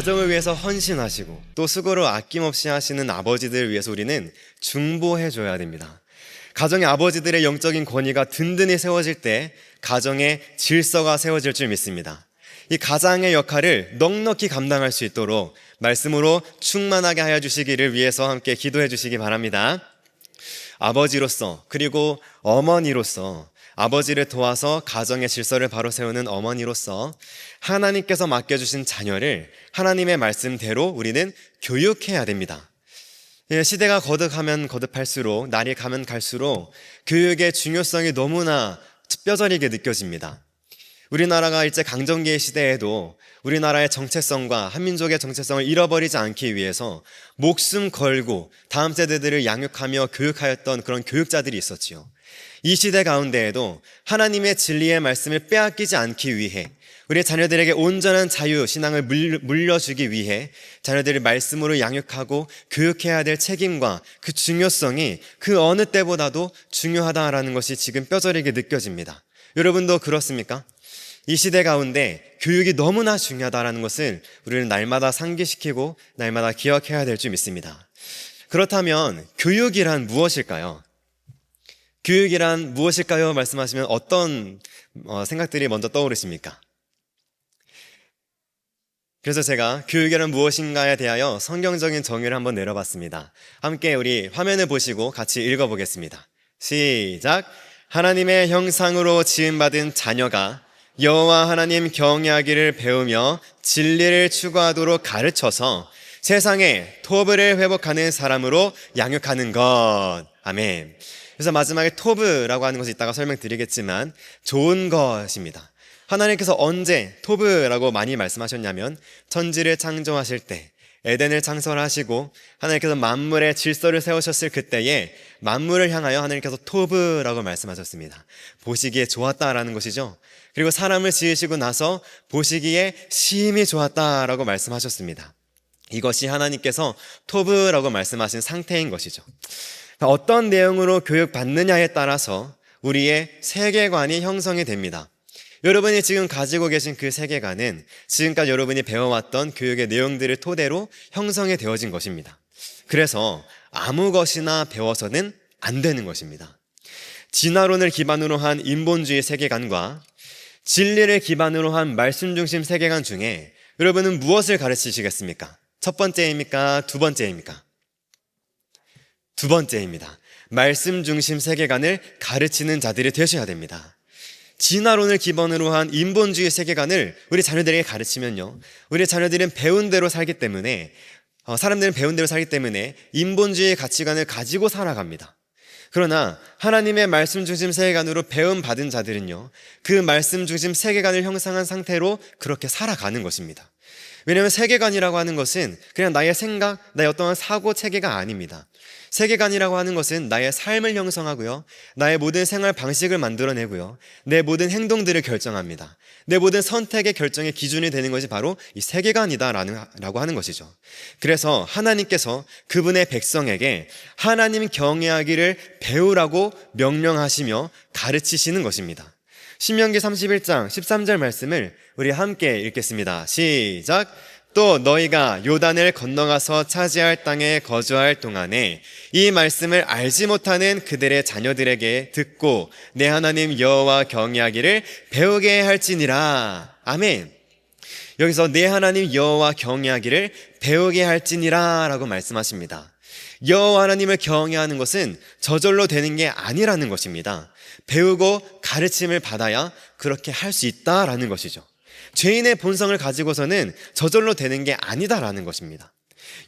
가정을 위해서 헌신하시고 또 수고를 아낌없이 하시는 아버지들을 위해서 우리는 중보해줘야 됩니다. 가정의 아버지들의 영적인 권위가 든든히 세워질 때 가정의 질서가 세워질 줄 믿습니다. 이 가장의 역할을 넉넉히 감당할 수 있도록 말씀으로 충만하게 하여 주시기를 위해서 함께 기도해 주시기 바랍니다. 아버지로서 그리고 어머니로서 아버지를 도와서 가정의 질서를 바로 세우는 어머니로서 하나님께서 맡겨주신 자녀를 하나님의 말씀대로 우리는 교육해야 됩니다. 시대가 거듭하면 거듭할수록 날이 가면 갈수록 교육의 중요성이 너무나 뼈저리게 느껴집니다. 우리나라가 일제 강점기의 시대에도 우리나라의 정체성과 한민족의 정체성을 잃어버리지 않기 위해서 목숨 걸고 다음 세대들을 양육하며 교육하였던 그런 교육자들이 있었지요. 이 시대 가운데에도 하나님의 진리의 말씀을 빼앗기지 않기 위해 우리 자녀들에게 온전한 자유, 신앙을 물려주기 위해 자녀들을 말씀으로 양육하고 교육해야 될 책임과 그 중요성이 그 어느 때보다도 중요하다라는 것이 지금 뼈저리게 느껴집니다. 여러분도 그렇습니까? 이 시대 가운데 교육이 너무나 중요하다는 것을 우리는 날마다 상기시키고 날마다 기억해야 될 줄 믿습니다. 그렇다면 교육이란 무엇일까요? 교육이란 무엇일까요? 말씀하시면 어떤 생각들이 먼저 떠오르십니까? 그래서 제가 교육이란 무엇인가에 대하여 성경적인 정의를 한번 내려봤습니다. 함께 우리 화면을 보시고 같이 읽어보겠습니다. 시작! 하나님의 형상으로 지음받은 자녀가 여호와 하나님 경외하기를 배우며 진리를 추구하도록 가르쳐서 세상에 토브를 회복하는 사람으로 양육하는 것. 아멘. 그래서 마지막에 토브라고 하는 것이 이따가 설명드리겠지만 좋은 것입니다. 하나님께서 언제 토브라고 많이 말씀하셨냐면 천지를 창조하실 때 에덴을 창설하시고 하나님께서 만물의 질서를 세우셨을 그때에 만물을 향하여 하나님께서 토브라고 말씀하셨습니다. 보시기에 좋았다라는 것이죠. 그리고 사람을 지으시고 나서 보시기에 심히 좋았다라고 말씀하셨습니다. 이것이 하나님께서 토브라고 말씀하신 상태인 것이죠. 어떤 내용으로 교육받느냐에 따라서 우리의 세계관이 형성이 됩니다. 여러분이 지금 가지고 계신 그 세계관은 지금까지 여러분이 배워왔던 교육의 내용들을 토대로 형성이 되어진 것입니다. 그래서 아무 것이나 배워서는 안 되는 것입니다. 진화론을 기반으로 한 인본주의 세계관과 진리를 기반으로 한 말씀 중심 세계관 중에 여러분은 무엇을 가르치시겠습니까? 첫 번째입니까? 두 번째입니까? 두 번째입니다. 말씀 중심 세계관을 가르치는 자들이 되셔야 됩니다. 진화론을 기반으로 한 인본주의 세계관을 우리 자녀들에게 가르치면요, 우리 자녀들은 배운 대로 살기 때문에 사람들은 배운 대로 살기 때문에 인본주의 가치관을 가지고 살아갑니다. 그러나 하나님의 말씀 중심 세계관으로 배움받은 자들은요, 그 말씀 중심 세계관을 형성한 상태로 그렇게 살아가는 것입니다. 왜냐하면 세계관이라고 하는 것은 그냥 나의 생각, 나의 어떠한 사고 체계가 아닙니다. 세계관이라고 하는 것은 나의 삶을 형성하고요, 나의 모든 생활 방식을 만들어내고요, 내 모든 행동들을 결정합니다. 내 모든 선택의 결정의 기준이 되는 것이 바로 이 세계관이다라고 하는 것이죠. 그래서 하나님께서 그분의 백성에게 하나님 경외하기를 배우라고 명령하시며 가르치시는 것입니다. 신명기 31장 13절 말씀을 우리 함께 읽겠습니다. 시작! 또 너희가 요단을 건너가서 차지할 땅에 거주할 동안에 이 말씀을 알지 못하는 그들의 자녀들에게 듣고 내 하나님 여호와 경외하기를 배우게 할지니라. 아멘. 여기서 내 하나님 여호와 경외하기를 배우게 할지니라 라고 말씀하십니다. 여호와 하나님을 경외하는 것은 저절로 되는 게 아니라는 것입니다. 배우고 가르침을 받아야 그렇게 할 수 있다라는 것이죠. 죄인의 본성을 가지고서는 저절로 되는 게 아니다라는 것입니다.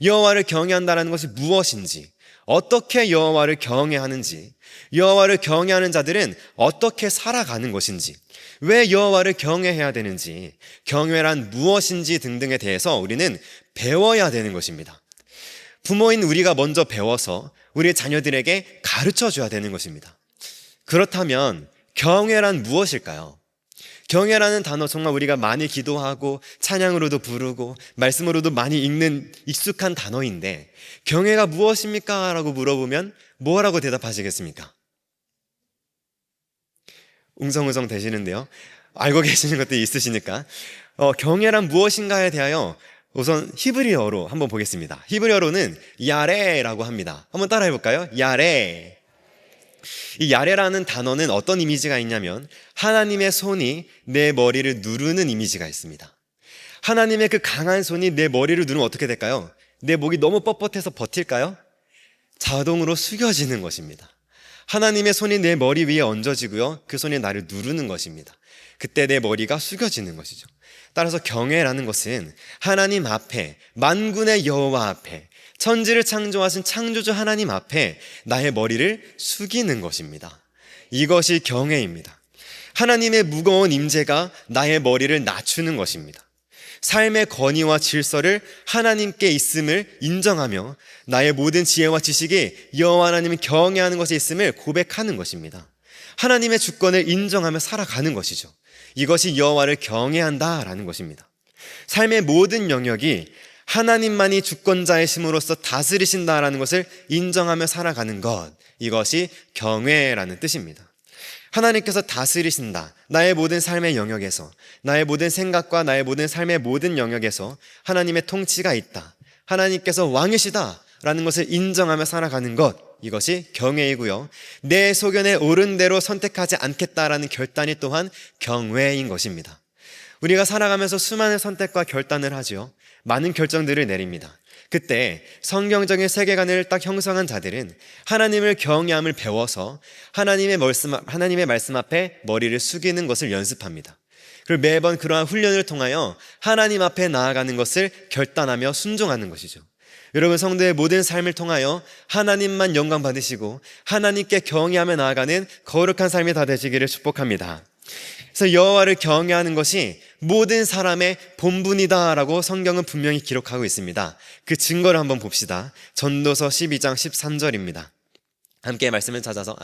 여호와를 경외한다라는 것이 무엇인지, 어떻게 여호와를 경외하는지, 여호와를 경외하는 자들은 어떻게 살아가는 것인지, 왜 여호와를 경외해야 되는지, 경외란 무엇인지 등등에 대해서 우리는 배워야 되는 것입니다. 부모인 우리가 먼저 배워서 우리 자녀들에게 가르쳐 줘야 되는 것입니다. 그렇다면 경외란 무엇일까요? 경외라는 단어, 정말 우리가 많이 기도하고 찬양으로도 부르고 말씀으로도 많이 읽는 익숙한 단어인데 경외가 무엇입니까? 라고 물어보면 뭐라고 대답하시겠습니까? 웅성웅성 되시는데요, 알고 계시는 것도 있으시니까 경외란 무엇인가에 대하여 우선 히브리어로 한번 보겠습니다. 히브리어로는 야레라고 합니다. 한번 따라해 볼까요? 야레. 이 야레라는 단어는 어떤 이미지가 있냐면 하나님의 손이 내 머리를 누르는 이미지가 있습니다. 하나님의 그 강한 손이 내 머리를 누르면 어떻게 될까요? 내 목이 너무 뻣뻣해서 버틸까요? 자동으로 숙여지는 것입니다. 하나님의 손이 내 머리 위에 얹어지고요, 그 손이 나를 누르는 것입니다. 그때 내 머리가 숙여지는 것이죠. 따라서 경외라는 것은 하나님 앞에, 만군의 여호와 앞에, 천지를 창조하신 창조주 하나님 앞에 나의 머리를 숙이는 것입니다. 이것이 경외입니다. 하나님의 무거운 임재가 나의 머리를 낮추는 것입니다. 삶의 권위와 질서를 하나님께 있음을 인정하며 나의 모든 지혜와 지식이 여호와 하나님을 경외하는 것에 있음을 고백하는 것입니다. 하나님의 주권을 인정하며 살아가는 것이죠. 이것이 여호와를 경외한다라는 것입니다. 삶의 모든 영역이 하나님만이 주권자이심으로써 다스리신다라는 것을 인정하며 살아가는 것, 이것이 경외라는 뜻입니다. 하나님께서 다스리신다. 나의 모든 삶의 영역에서, 나의 모든 생각과 나의 모든 삶의 모든 영역에서 하나님의 통치가 있다. 하나님께서 왕이시다 라는 것을 인정하며 살아가는 것, 이것이 경외이고요, 내 소견에 옳은 대로 선택하지 않겠다라는 결단이 또한 경외인 것입니다. 우리가 살아가면서 수많은 선택과 결단을 하죠. 많은 결정들을 내립니다. 그때 성경적인 세계관을 딱 형성한 자들은 하나님을 경외함을 배워서 하나님의 말씀 앞에 머리를 숙이는 것을 연습합니다. 그리고 매번 그러한 훈련을 통하여 하나님 앞에 나아가는 것을 결단하며 순종하는 것이죠. 여러분, 성도의 모든 삶을 통하여 하나님만 영광 받으시고 하나님께 경외하며 나아가는 거룩한 삶이 다 되시기를 축복합니다. 그래서 여호와를 경외하는 것이 모든 사람의 본분이다라고 성경은 분명히 기록하고 있습니다. 그 증거를 한번 봅시다. 전도서 12장 13절입니다. 함께 말씀을 찾아서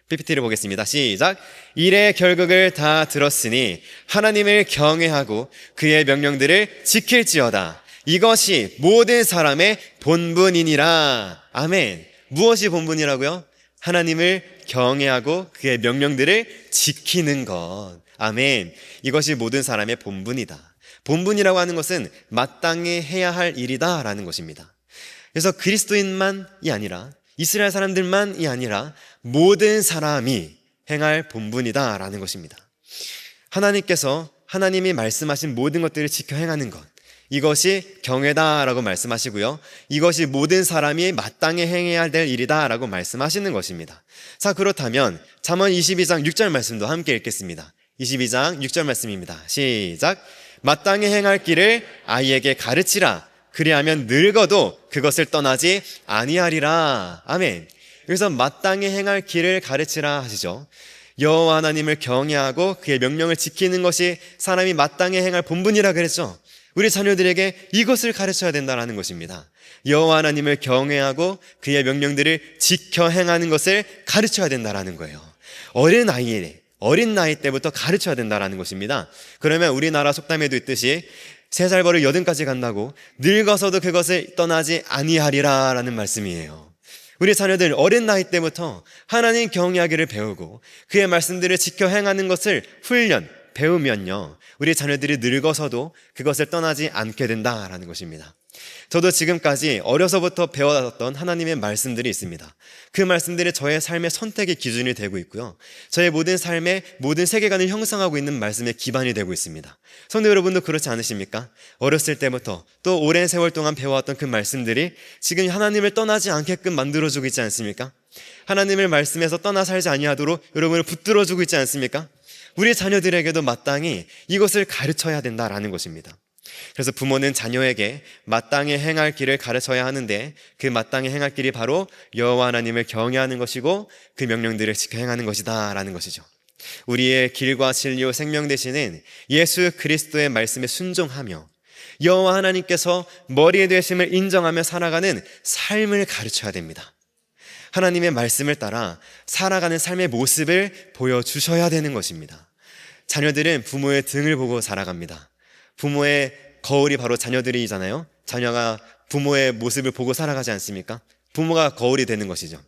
PPT를 보겠습니다. 시작. 일의 결국을 다 들었으니 하나님을 경외하고 그의 명령들을 지킬지어다. 이것이 모든 사람의 본분이니라. 아멘. 무엇이 본분이라고요? 하나님을 경외하고 그의 명령들을 지키는 것. 아멘. 이것이 모든 사람의 본분이다. 본분이라고 하는 것은 마땅히 해야 할 일이다 라는 것입니다. 그래서 그리스도인만이 아니라, 이스라엘 사람들만이 아니라 모든 사람이 행할 본분이다 라는 것입니다. 하나님께서 하나님이 말씀하신 모든 것들을 지켜 행하는 것, 이것이 경외다라고 말씀하시고요, 이것이 모든 사람이 마땅히 행해야 될 일이다라고 말씀하시는 것입니다. 자, 그렇다면 잠언 22장 6절 말씀도 함께 읽겠습니다. 22장 6절 말씀입니다. 시작. 마땅히 행할 길을 아이에게 가르치라. 그리하면 늙어도 그것을 떠나지 아니하리라. 아멘. 여기서 마땅히 행할 길을 가르치라 하시죠. 여호와 하나님을 경외하고 그의 명령을 지키는 것이 사람이 마땅히 행할 본분이라 그랬죠. 우리 자녀들에게 이것을 가르쳐야 된다는 것입니다. 여호와 하나님을 경외하고 그의 명령들을 지켜 행하는 것을 가르쳐야 된다는 거예요. 어린 나이 때부터 가르쳐야 된다는 것입니다. 그러면 우리나라 속담에도 있듯이 3살 버릇 80까지 간다고 늙어서도 그것을 떠나지 아니하리라 라는 말씀이에요. 우리 자녀들 어린 나이 때부터 하나님 경외하기를 배우고 그의 말씀들을 지켜 행하는 것을 배우면요, 우리 자녀들이 늙어서도 그것을 떠나지 않게 된다라는 것입니다. 저도 지금까지 어려서부터 배워왔던 하나님의 말씀들이 있습니다. 그 말씀들이 저의 삶의 선택의 기준이 되고 있고요, 저의 모든 삶의 모든 세계관을 형성하고 있는 말씀의 기반이 되고 있습니다. 성도 여러분도 그렇지 않으십니까? 어렸을 때부터 또 오랜 세월 동안 배워왔던 그 말씀들이 지금 하나님을 떠나지 않게끔 만들어주고 있지 않습니까? 하나님의 말씀에서 떠나 살지 아니하도록 여러분을 붙들어주고 있지 않습니까? 우리 자녀들에게도 마땅히 이것을 가르쳐야 된다라는 것입니다. 그래서 부모는 자녀에게 마땅히 행할 길을 가르쳐야 하는데, 그 마땅히 행할 길이 바로 여호와 하나님을 경외하는 것이고 그 명령들을 지켜 행하는 것이다 라는 것이죠. 우리의 길과 진리와 생명 되시는 예수 그리스도의 말씀에 순종하며 여호와 하나님께서 머리에 되심을 인정하며 살아가는 삶을 가르쳐야 됩니다. 하나님의 말씀을 따라 살아가는 삶의 모습을 보여주셔야 되는 것입니다. 자녀들은 부모의 등을 보고 살아갑니다. 부모의 거울이 바로 자녀들이잖아요. 자녀가 부모의 모습을 보고 살아가지 않습니까? 부모가 거울이 되는 것이죠.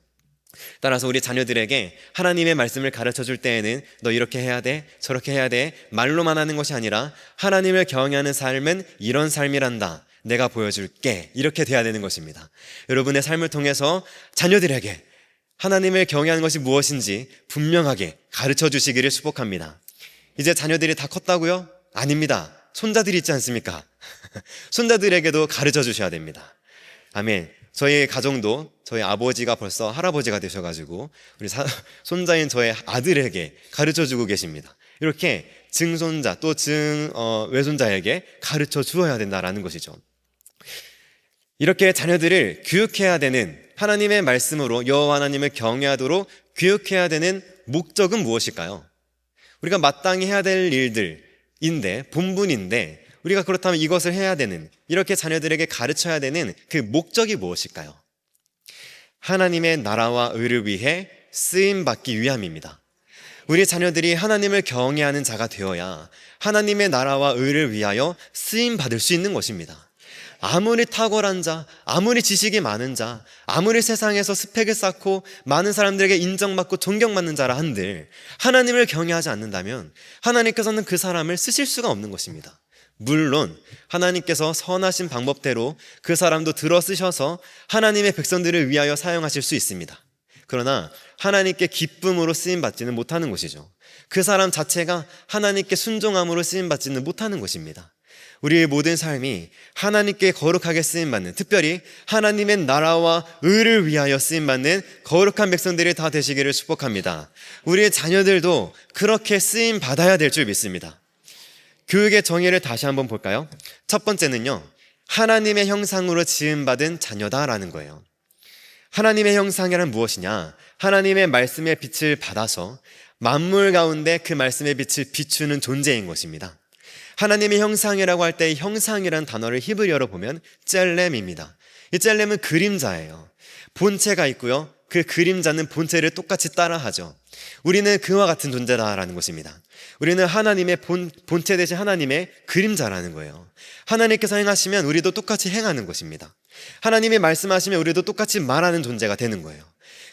따라서 우리 자녀들에게 하나님의 말씀을 가르쳐 줄 때에는 너 이렇게 해야 돼, 저렇게 해야 돼 말로만 하는 것이 아니라 하나님을 경외하는 삶은 이런 삶이란다, 내가 보여줄게. 이렇게 돼야 되는 것입니다. 여러분의 삶을 통해서 자녀들에게 하나님을 경외하는 것이 무엇인지 분명하게 가르쳐 주시기를 축복합니다. 이제 자녀들이 다 컸다고요? 아닙니다. 손자들이 있지 않습니까? 손자들에게도 가르쳐 주셔야 됩니다. 아멘. 저희 가정도 저희 아버지가 벌써 할아버지가 되셔가지고 우리 손자인 저의 아들에게 가르쳐 주고 계십니다. 이렇게 증손자 또 외손자에게 가르쳐 주어야 된다라는 것이죠. 이렇게 자녀들을 교육해야 되는, 하나님의 말씀으로 여호와 하나님을 경외하도록 교육해야 되는 목적은 무엇일까요? 우리가 마땅히 해야 될 일들인데, 본분인데 우리가 그렇다면 이것을 해야 되는, 이렇게 자녀들에게 가르쳐야 되는 그 목적이 무엇일까요? 하나님의 나라와 의를 위해 쓰임받기 위함입니다. 우리 자녀들이 하나님을 경외하는 자가 되어야 하나님의 나라와 의를 위하여 쓰임받을 수 있는 것입니다. 아무리 탁월한 자, 아무리 지식이 많은 자, 아무리 세상에서 스펙을 쌓고 많은 사람들에게 인정받고 존경받는 자라 한들 하나님을 경외하지 않는다면 하나님께서는 그 사람을 쓰실 수가 없는 것입니다. 물론 하나님께서 선하신 방법대로 그 사람도 들어 쓰셔서 하나님의 백성들을 위하여 사용하실 수 있습니다. 그러나 하나님께 기쁨으로 쓰임받지는 못하는 것이죠. 그 사람 자체가 하나님께 순종함으로 쓰임받지는 못하는 것입니다. 우리의 모든 삶이 하나님께 거룩하게 쓰임받는, 특별히 하나님의 나라와 의를 위하여 쓰임받는 거룩한 백성들이 다 되시기를 축복합니다. 우리의 자녀들도 그렇게 쓰임받아야 될 줄 믿습니다. 교육의 정의를 다시 한번 볼까요? 첫 번째는요, 하나님의 형상으로 지음받은 자녀다라는 거예요. 하나님의 형상이란 무엇이냐? 하나님의 말씀의 빛을 받아서 만물 가운데 그 말씀의 빛을 비추는 존재인 것입니다. 하나님의 형상이라고 할 때 형상이라는 단어를 히브리어로 보면 젤렘입니다. 이 젤렘은 그림자예요. 본체가 있고요, 그 그림자는 본체를 똑같이 따라하죠. 우리는 그와 같은 존재다라는 것입니다. 우리는 하나님의 본체 대신 하나님의 그림자라는 거예요. 하나님께서 행하시면 우리도 똑같이 행하는 것입니다. 하나님이 말씀하시면 우리도 똑같이 말하는 존재가 되는 거예요.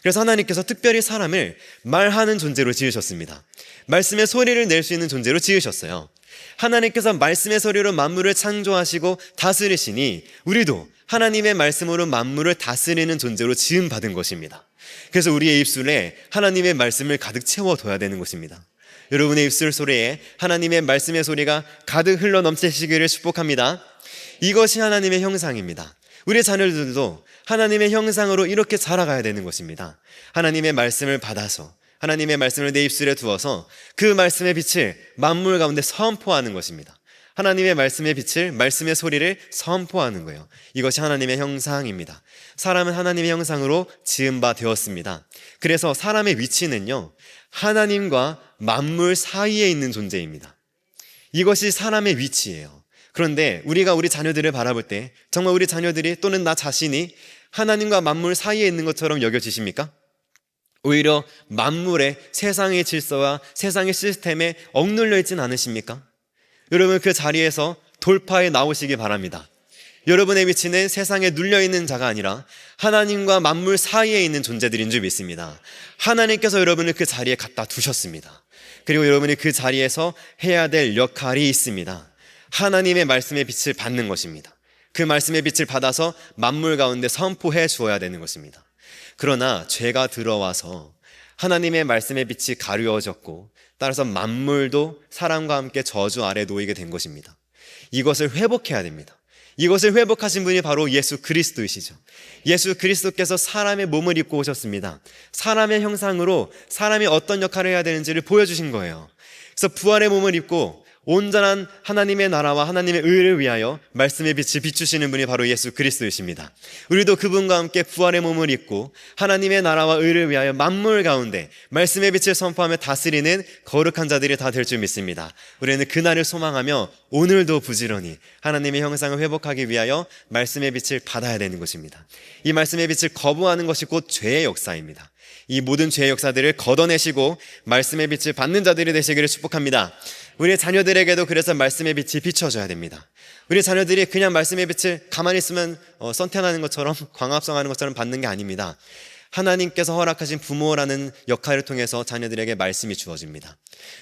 그래서 하나님께서 특별히 사람을 말하는 존재로 지으셨습니다. 말씀의 소리를 낼 수 있는 존재로 지으셨어요. 하나님께서 말씀의 소리로 만물을 창조하시고 다스리시니 우리도 하나님의 말씀으로 만물을 다스리는 존재로 지음받은 것입니다. 그래서 우리의 입술에 하나님의 말씀을 가득 채워둬야 되는 것입니다. 여러분의 입술 소리에 하나님의 말씀의 소리가 가득 흘러넘치시기를 축복합니다. 이것이 하나님의 형상입니다. 우리 자녀들도 하나님의 형상으로 이렇게 자라가야 되는 것입니다. 하나님의 말씀을 받아서, 하나님의 말씀을 내 입술에 두어서 그 말씀의 빛을 만물 가운데 선포하는 것입니다. 하나님의 말씀의 빛을, 말씀의 소리를 선포하는 거예요. 이것이 하나님의 형상입니다. 사람은 하나님의 형상으로 지은 바 되었습니다. 그래서 사람의 위치는요, 하나님과 만물 사이에 있는 존재입니다. 이것이 사람의 위치예요. 그런데 우리가 우리 자녀들을 바라볼 때 정말 우리 자녀들이 또는 나 자신이 하나님과 만물 사이에 있는 것처럼 여겨지십니까? 오히려 만물의 세상의 질서와 세상의 시스템에 억눌려 있진 않으십니까? 여러분, 그 자리에서 돌파해 나오시기 바랍니다. 여러분의 위치는 세상에 눌려있는 자가 아니라 하나님과 만물 사이에 있는 존재들인 줄 믿습니다. 하나님께서 여러분을 그 자리에 갖다 두셨습니다. 그리고 여러분이 그 자리에서 해야 될 역할이 있습니다. 하나님의 말씀의 빛을 받는 것입니다. 그 말씀의 빛을 받아서 만물 가운데 선포해 주어야 되는 것입니다. 그러나 죄가 들어와서 하나님의 말씀의 빛이 가려워졌고 따라서 만물도 사람과 함께 저주 아래 놓이게 된 것입니다. 이것을 회복해야 됩니다. 이것을 회복하신 분이 바로 예수 그리스도이시죠. 예수 그리스도께서 사람의 몸을 입고 오셨습니다. 사람의 형상으로 사람이 어떤 역할을 해야 되는지를 보여주신 거예요. 그래서 부활의 몸을 입고 온전한 하나님의 나라와 하나님의 의를 위하여 말씀의 빛을 비추시는 분이 바로 예수 그리스도이십니다. 우리도 그분과 함께 부활의 몸을 입고 하나님의 나라와 의를 위하여 만물 가운데 말씀의 빛을 선포하며 다스리는 거룩한 자들이 다 될 줄 믿습니다. 우리는 그날을 소망하며 오늘도 부지런히 하나님의 형상을 회복하기 위하여 말씀의 빛을 받아야 되는 것입니다. 이 말씀의 빛을 거부하는 것이 곧 죄의 역사입니다. 이 모든 죄의 역사들을 걷어내시고 말씀의 빛을 받는 자들이 되시기를 축복합니다. 우리 자녀들에게도 그래서 말씀의 빛이 비춰져야 됩니다. 우리 자녀들이 그냥 말씀의 빛을 가만히 있으면 선택하는 것처럼, 광합성하는 것처럼 받는 게 아닙니다. 하나님께서 허락하신 부모라는 역할을 통해서 자녀들에게 말씀이 주어집니다.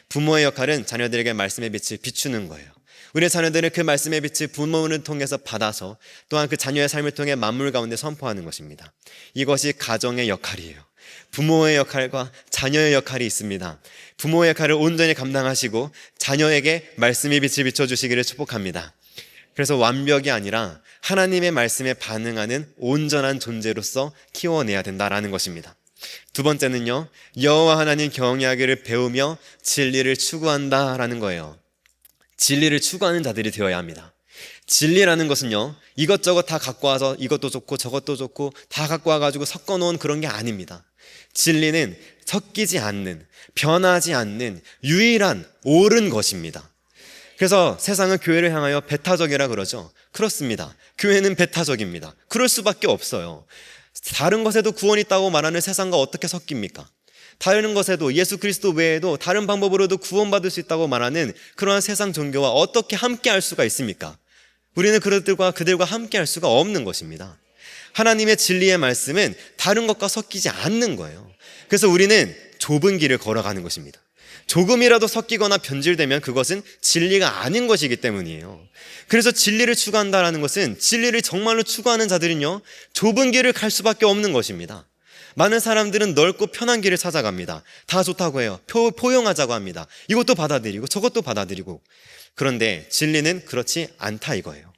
부모의 역할은 자녀들에게 말씀의 빛을 비추는 거예요. 우리의 자녀들은 그 말씀의 빛을 부모를 통해서 받아서 또한 그 자녀의 삶을 통해 만물 가운데 선포하는 것입니다. 이것이 가정의 역할이에요. 부모의 역할과 자녀의 역할이 있습니다. 부모의 역할을 온전히 감당하시고 자녀에게 말씀의 빛을 비춰주시기를 축복합니다. 그래서 완벽이 아니라 하나님의 말씀에 반응하는 온전한 존재로서 키워내야 된다라는 것입니다. 두 번째는요, 여호와 하나님 경외하기를 배우며 진리를 추구한다라는 거예요. 진리를 추구하는 자들이 되어야 합니다. 진리라는 것은요, 이것저것 다 갖고 와서 이것도 좋고 저것도 좋고 다 갖고 와가지고 섞어놓은 그런 게 아닙니다. 진리는 섞이지 않는, 변하지 않는 유일한 옳은 것입니다. 그래서 세상은 교회를 향하여 배타적이라 그러죠. 그렇습니다. 교회는 배타적입니다. 그럴 수밖에 없어요. 다른 것에도 구원이 있다고 말하는 세상과 어떻게 섞입니까? 다른 것에도 예수 그리스도 외에도 다른 방법으로도 구원받을 수 있다고 말하는 그러한 세상 종교와 어떻게 함께 할 수가 있습니까? 우리는 그들과 함께 할 수가 없는 것입니다. 하나님의 진리의 말씀은 다른 것과 섞이지 않는 거예요. 그래서 우리는 좁은 길을 걸어가는 것입니다. 조금이라도 섞이거나 변질되면 그것은 진리가 아닌 것이기 때문이에요. 그래서 진리를 추구한다는 것은, 진리를 정말로 추구하는 자들은요, 좁은 길을 갈 수밖에 없는 것입니다. 많은 사람들은 넓고 편한 길을 찾아갑니다. 다 좋다고 해요. 포용하자고 합니다. 이것도 받아들이고 저것도 받아들이고. 그런데 진리는 그렇지 않다 이거예요.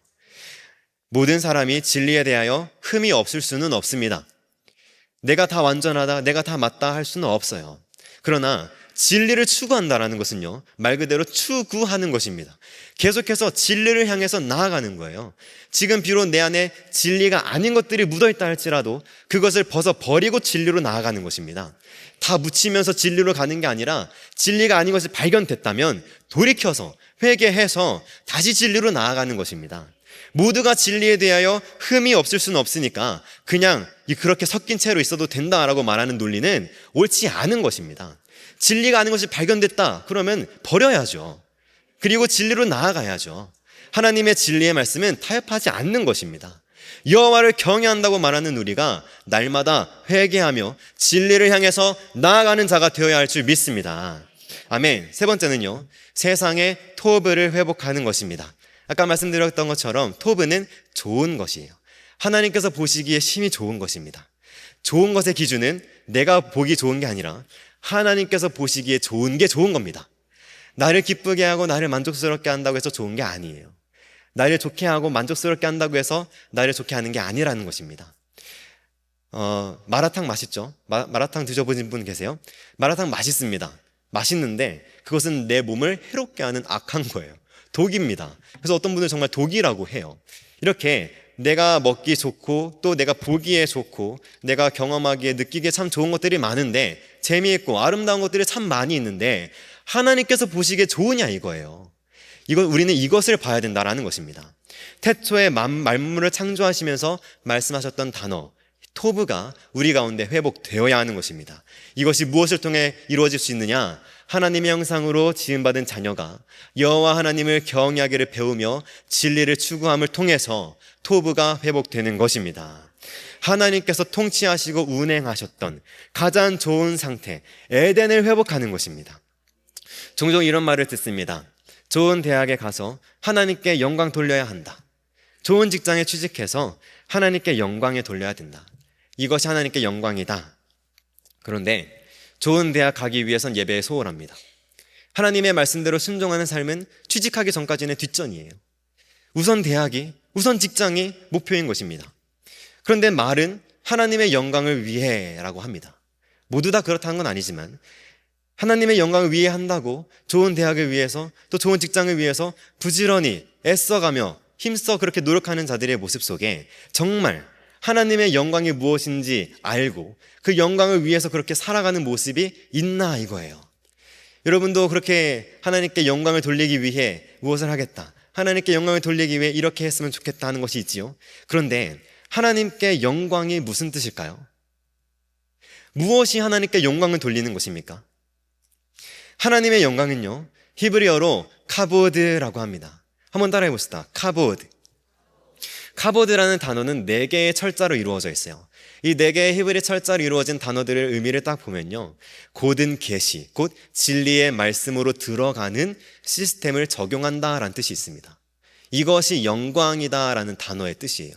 모든 사람이 진리에 대하여 흠이 없을 수는 없습니다. 내가 다 완전하다, 내가 다 맞다 할 수는 없어요. 그러나 진리를 추구한다라는 것은요, 말 그대로 추구하는 것입니다. 계속해서 진리를 향해서 나아가는 거예요. 지금 비록 내 안에 진리가 아닌 것들이 묻어있다 할지라도 그것을 벗어버리고 진리로 나아가는 것입니다. 다 묻히면서 진리로 가는 게 아니라 진리가 아닌 것이 발견됐다면 돌이켜서 회개해서 다시 진리로 나아가는 것입니다. 모두가 진리에 대하여 흠이 없을 수는 없으니까 그냥 그렇게 섞인 채로 있어도 된다라고 말하는 논리는 옳지 않은 것입니다. 진리가 아닌 것이 발견됐다 그러면 버려야죠. 그리고 진리로 나아가야죠. 하나님의 진리의 말씀은 타협하지 않는 것입니다. 여호와를 경외한다고 말하는 우리가 날마다 회개하며 진리를 향해서 나아가는 자가 되어야 할 줄 믿습니다. 아멘. 세 번째는요, 세상의 토브를 회복하는 것입니다. 아까 말씀드렸던 것처럼 토브는 좋은 것이에요. 하나님께서 보시기에 심히 좋은 것입니다. 좋은 것의 기준은 내가 보기 좋은 게 아니라 하나님께서 보시기에 좋은 게 좋은 겁니다. 나를 기쁘게 하고 나를 만족스럽게 한다고 해서 좋은 게 아니에요. 나를 좋게 하고 만족스럽게 한다고 해서 나를 좋게 하는 게 아니라는 것입니다. 마라탕 맛있죠? 마라탕 드셔보신 분 계세요? 마라탕 맛있습니다. 맛있는데 그것은 내 몸을 해롭게 하는 악한 거예요. 독입니다. 그래서 어떤 분들은 정말 독이라고 해요. 이렇게 내가 먹기 좋고 또 내가 보기에 좋고 내가 경험하기에 느끼기에 참 좋은 것들이 많은데, 재미있고 아름다운 것들이 참 많이 있는데 하나님께서 보시기에 좋으냐 이거예요. 우리는 이것을 봐야 된다라는 것입니다. 태초에 만물을 창조하시면서 말씀하셨던 단어 토브가 우리 가운데 회복되어야 하는 것입니다. 이것이 무엇을 통해 이루어질 수 있느냐? 하나님의 형상으로 지음받은 자녀가 여호와 하나님을 경외하기를 배우며 진리를 추구함을 통해서 토브가 회복되는 것입니다. 하나님께서 통치하시고 운행하셨던 가장 좋은 상태, 에덴을 회복하는 것입니다. 종종 이런 말을 듣습니다. 좋은 대학에 가서 하나님께 영광 돌려야 한다. 좋은 직장에 취직해서 하나님께 영광에 돌려야 된다. 이것이 하나님께 영광이다. 그런데 좋은 대학 가기 위해선 예배에 소홀합니다. 하나님의 말씀대로 순종하는 삶은 취직하기 전까지는 뒷전이에요. 우선 대학이, 우선 직장이 목표인 것입니다. 그런데 말은 하나님의 영광을 위해라고 합니다. 모두 다 그렇다는 건 아니지만 하나님의 영광을 위해 한다고 좋은 대학을 위해서 또 좋은 직장을 위해서 부지런히 애써가며 힘써 그렇게 노력하는 자들의 모습 속에 정말 하나님의 영광이 무엇인지 알고 그 영광을 위해서 그렇게 살아가는 모습이 있나 이거예요. 여러분도 그렇게 하나님께 영광을 돌리기 위해 무엇을 하겠다, 하나님께 영광을 돌리기 위해 이렇게 했으면 좋겠다 하는 것이 있지요. 그런데 하나님께 영광이 무슨 뜻일까요? 무엇이 하나님께 영광을 돌리는 것입니까? 하나님의 영광은요, 히브리어로 카보드라고 합니다. 한번 따라해 봅시다. 카보드. 카보드라는 단어는 4개의 철자로 이루어져 있어요. 이 네 개의 히브리 철자로 이루어진 단어들의 의미를 딱 보면요, 곧은 계시, 곧 진리의 말씀으로 들어가는 시스템을 적용한다라는 뜻이 있습니다. 이것이 영광이다라는 단어의 뜻이에요.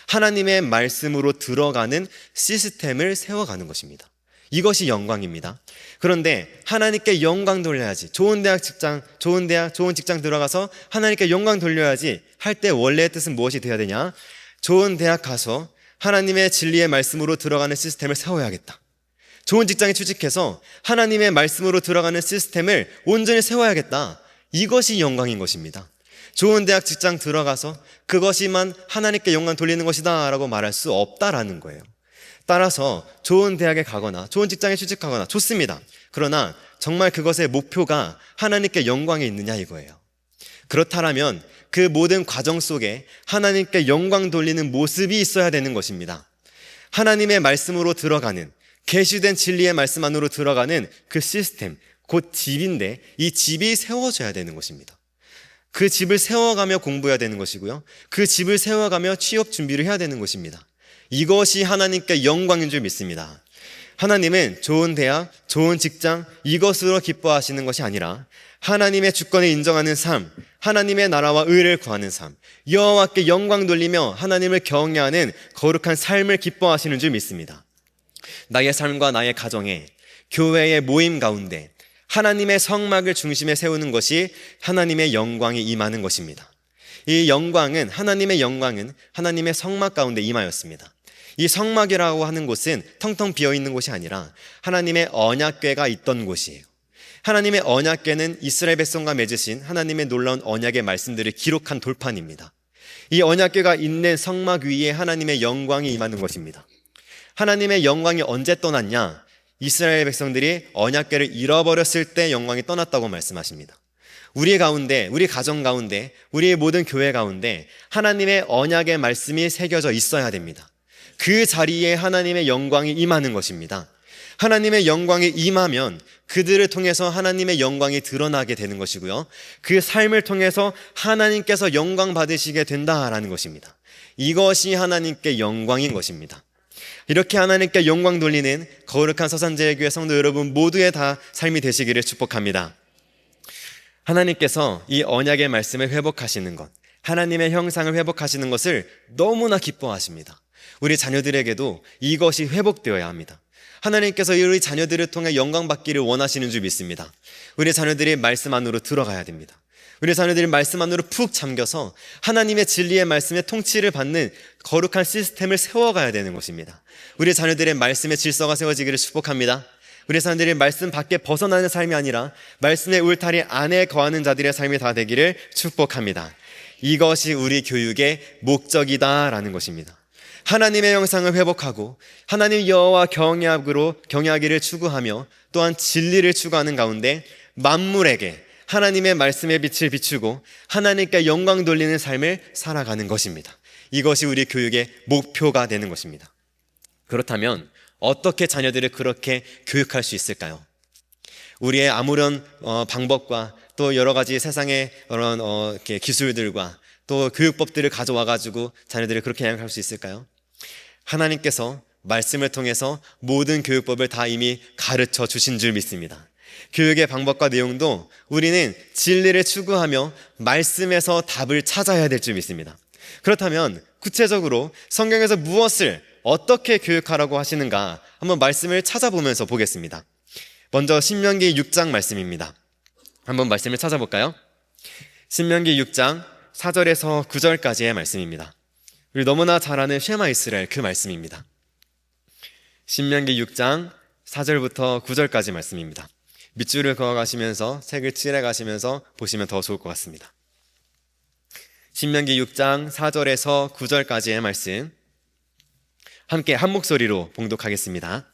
하나님의 말씀으로 들어가는 시스템을 세워가는 것입니다. 이것이 영광입니다. 그런데 하나님께 영광 돌려야지, 좋은 직장 들어가서 하나님께 영광 돌려야지 할 때 원래의 뜻은 무엇이 되어야 되냐? 좋은 대학 가서 하나님의 진리의 말씀으로 들어가는 시스템을 세워야겠다. 좋은 직장에 취직해서 하나님의 말씀으로 들어가는 시스템을 온전히 세워야겠다. 이것이 영광인 것입니다. 좋은 대학 직장 들어가서 그것이만 하나님께 영광 돌리는 것이다 라고 말할 수 없다라는 거예요. 따라서 좋은 대학에 가거나 좋은 직장에 취직하거나 좋습니다. 그러나 정말 그것의 목표가 하나님께 영광이 있느냐 이거예요. 그렇다면 그 모든 과정 속에 하나님께 영광 돌리는 모습이 있어야 되는 것입니다. 하나님의 말씀으로 들어가는, 계시된 진리의 말씀 안으로 들어가는 그 시스템, 곧 집인데 이 집이 세워져야 되는 것입니다. 그 집을 세워가며 공부해야 되는 것이고요, 그 집을 세워가며 취업 준비를 해야 되는 것입니다. 이것이 하나님께 영광인 줄 믿습니다. 하나님은 좋은 대학, 좋은 직장, 이것으로 기뻐하시는 것이 아니라 하나님의 주권을 인정하는 삶, 하나님의 나라와 의를 구하는 삶, 여호와께 영광 돌리며 하나님을 경외하는 거룩한 삶을 기뻐하시는 줄 믿습니다. 나의 삶과 나의 가정에, 교회의 모임 가운데 하나님의 성막을 중심에 세우는 것이 하나님의 영광이 임하는 것입니다. 이 영광은, 하나님의 영광은 하나님의 성막 가운데 임하였습니다. 이 성막이라고 하는 곳은 텅텅 비어있는 곳이 아니라 하나님의 언약궤가 있던 곳이에요. 하나님의 언약궤는 이스라엘 백성과 맺으신 하나님의 놀라운 언약의 말씀들을 기록한 돌판입니다. 이 언약궤가 있는 성막 위에 하나님의 영광이 임하는 것입니다. 하나님의 영광이 언제 떠났냐? 이스라엘 백성들이 언약궤를 잃어버렸을 때 영광이 떠났다고 말씀하십니다. 우리 가운데, 우리 가정 가운데, 우리의 모든 교회 가운데 하나님의 언약의 말씀이 새겨져 있어야 됩니다. 그 자리에 하나님의 영광이 임하는 것입니다. 하나님의 영광이 임하면 그들을 통해서 하나님의 영광이 드러나게 되는 것이고요, 그 삶을 통해서 하나님께서 영광 받으시게 된다라는 것입니다. 이것이 하나님께 영광인 것입니다. 이렇게 하나님께 영광 돌리는 거룩한 서산제일교회 성도 여러분 모두의 다 삶이 되시기를 축복합니다. 하나님께서 이 언약의 말씀을 회복하시는 것, 하나님의 형상을 회복하시는 것을 너무나 기뻐하십니다. 우리 자녀들에게도 이것이 회복되어야 합니다. 하나님께서 우리 자녀들을 통해 영광 받기를 원하시는 줄 믿습니다. 우리 자녀들이 말씀 안으로 들어가야 됩니다. 우리 자녀들이 말씀 안으로 푹 잠겨서 하나님의 진리의 말씀의 통치를 받는 거룩한 시스템을 세워가야 되는 것입니다. 우리 자녀들의 말씀의 질서가 세워지기를 축복합니다. 우리 자녀들이 말씀 밖에 벗어나는 삶이 아니라 말씀의 울타리 안에 거하는 자들의 삶이 다 되기를 축복합니다. 이것이 우리 교육의 목적이다라는 것입니다. 하나님의 형상을 회복하고 하나님 여호와 경외하기를 추구하며 또한 진리를 추구하는 가운데 만물에게 하나님의 말씀의 빛을 비추고 하나님께 영광 돌리는 삶을 살아가는 것입니다. 이것이 우리 교육의 목표가 되는 것입니다. 그렇다면 어떻게 자녀들을 그렇게 교육할 수 있을까요? 우리의 아무런 방법과 또 여러 가지 세상의 그런 기술들과 또 교육법들을 가져와가지고 자녀들을 그렇게 양육할 수 있을까요? 하나님께서 말씀을 통해서 모든 교육법을 다 이미 가르쳐 주신 줄 믿습니다. 교육의 방법과 내용도 우리는 진리를 추구하며 말씀에서 답을 찾아야 될 줄 믿습니다. 그렇다면 구체적으로 성경에서 무엇을 어떻게 교육하라고 하시는가 한번 말씀을 찾아보면서 보겠습니다. 먼저 신명기 6장 말씀입니다. 한번 말씀을 찾아볼까요? 신명기 6장 4절에서 9절까지의 말씀입니다. 우리 너무나 잘 아는 쉐마 이스라엘 그 말씀입니다. 신명기 6장 4절부터 9절까지 말씀입니다. 밑줄을 그어가시면서 색을 칠해가시면서 보시면 더 좋을 것 같습니다. 신명기 6장 4절에서 9절까지의 말씀 함께 한 목소리로 봉독하겠습니다.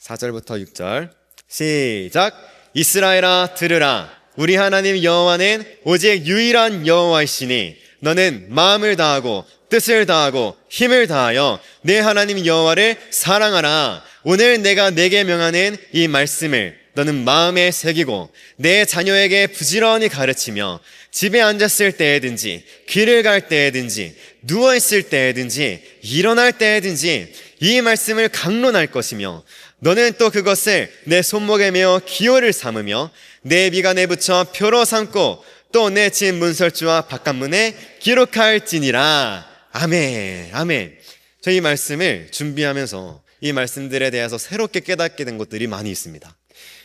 4절부터 6절 시작. 이스라엘아 들으라. 우리 하나님 여호와는 오직 유일한 여호와이시니 너는 마음을 다하고 뜻을 다하고 힘을 다하여 내 하나님 여호와를 사랑하라. 오늘 내가 내게 명하는 이 말씀을 너는 마음에 새기고 내 자녀에게 부지런히 가르치며 집에 앉았을 때에든지 길을 갈 때에든지 누워있을 때에든지 일어날 때에든지 이 말씀을 강론할 것이며 너는 또 그것을 내 손목에 메어 기호를 삼으며 내 미간에 붙여 표로 삼고 또 내 집 문설주와 바깥문에 기록할지니라. 아멘. 아멘. 저희 말씀을 준비하면서 이 말씀들에 대해서 새롭게 깨닫게 된 것들이 많이 있습니다.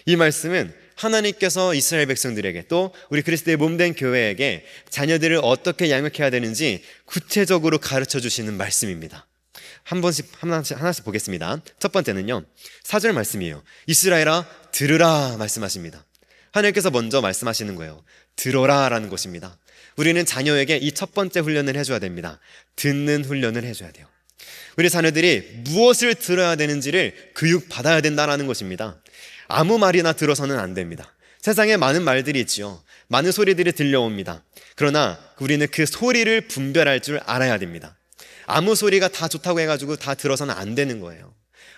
이 말씀은 하나님께서 이스라엘 백성들에게 또 우리 그리스도의 몸된 교회에게 자녀들을 어떻게 양육해야 되는지 구체적으로 가르쳐 주시는 말씀입니다. 하나씩 보겠습니다. 첫 번째는요, 4절 말씀이에요. 이스라엘아 들으라 말씀하십니다. 하나님께서 먼저 말씀하시는 거예요. 들어라 라는 것입니다. 우리는 자녀에게 이 첫 번째 훈련을 해줘야 됩니다. 듣는 훈련을 해줘야 돼요. 우리 자녀들이 무엇을 들어야 되는지를 교육받아야 된다는 것입니다. 아무 말이나 들어서는 안 됩니다. 세상에 많은 말들이 있지요. 많은 소리들이 들려옵니다. 그러나 우리는 그 소리를 분별할 줄 알아야 됩니다. 아무 소리가 다 좋다고 해가지고 다 들어서는 안 되는 거예요.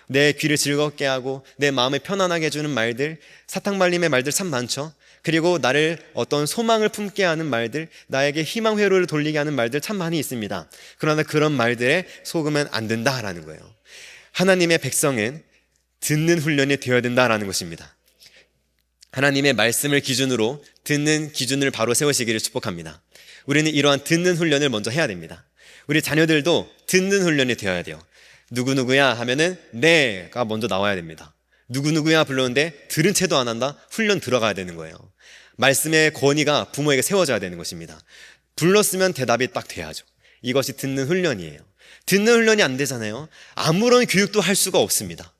내 귀를 즐겁게 하고 내 마음을 편안하게 해주는 말들, 사탕발림의 말들 참 많죠. 그리고 나를 어떤 소망을 품게 하는 말들, 나에게 희망 회로를 돌리게 하는 말들 참 많이 있습니다. 그러나 그런 말들에 속으면 안 된다라는 거예요. 하나님의 백성은 듣는 훈련이 되어야 된다라는 것입니다. 하나님의 말씀을 기준으로 듣는 기준을 바로 세우시기를 축복합니다. 우리는 이러한 듣는 훈련을 먼저 해야 됩니다. 우리 자녀들도 듣는 훈련이 되어야 돼요. 누구누구야 하면은 네가 먼저 나와야 됩니다. 누구누구야 불렀는데 들은 채도 안 한다? 훈련 들어가야 되는 거예요. 말씀의 권위가 부모에게 세워져야 되는 것입니다. 불렀으면 대답이 딱 돼야죠. 이것이 듣는 훈련이에요. 듣는 훈련이 안 되잖아요. 아무런 교육도 할 수가 없습니다.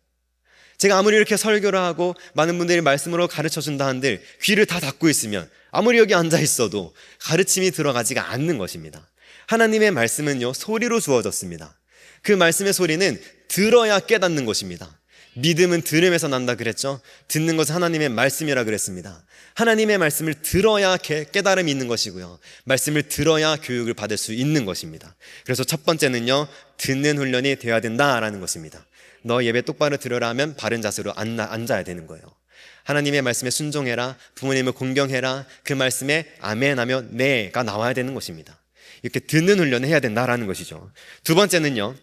제가 아무리 이렇게 설교를 하고 많은 분들이 말씀으로 가르쳐준다 한들 귀를 다 닫고 있으면 아무리 여기 앉아 있어도 가르침이 들어가지가 않는 것입니다. 하나님의 말씀은요, 소리로 주어졌습니다. 그 말씀의 소리는 들어야 깨닫는 것입니다. 믿음은 들음에서 난다 그랬죠. 듣는 것은 하나님의 말씀이라 그랬습니다. 하나님의 말씀을 들어야 깨달음이 있는 것이고요, 말씀을 들어야 교육을 받을 수 있는 것입니다. 그래서 첫 번째는요, 듣는 훈련이 되어야 된다라는 것입니다. 너 예배 똑바로 들으라 하면 바른 자세로 앉아야 되는 거예요. 하나님의 말씀에 순종해라, 부모님을 공경해라, 그 말씀에 아멘하며 네가 나와야 되는 것입니다. 이렇게 듣는 훈련을 해야 된다라는 것이죠. 두 번째는요,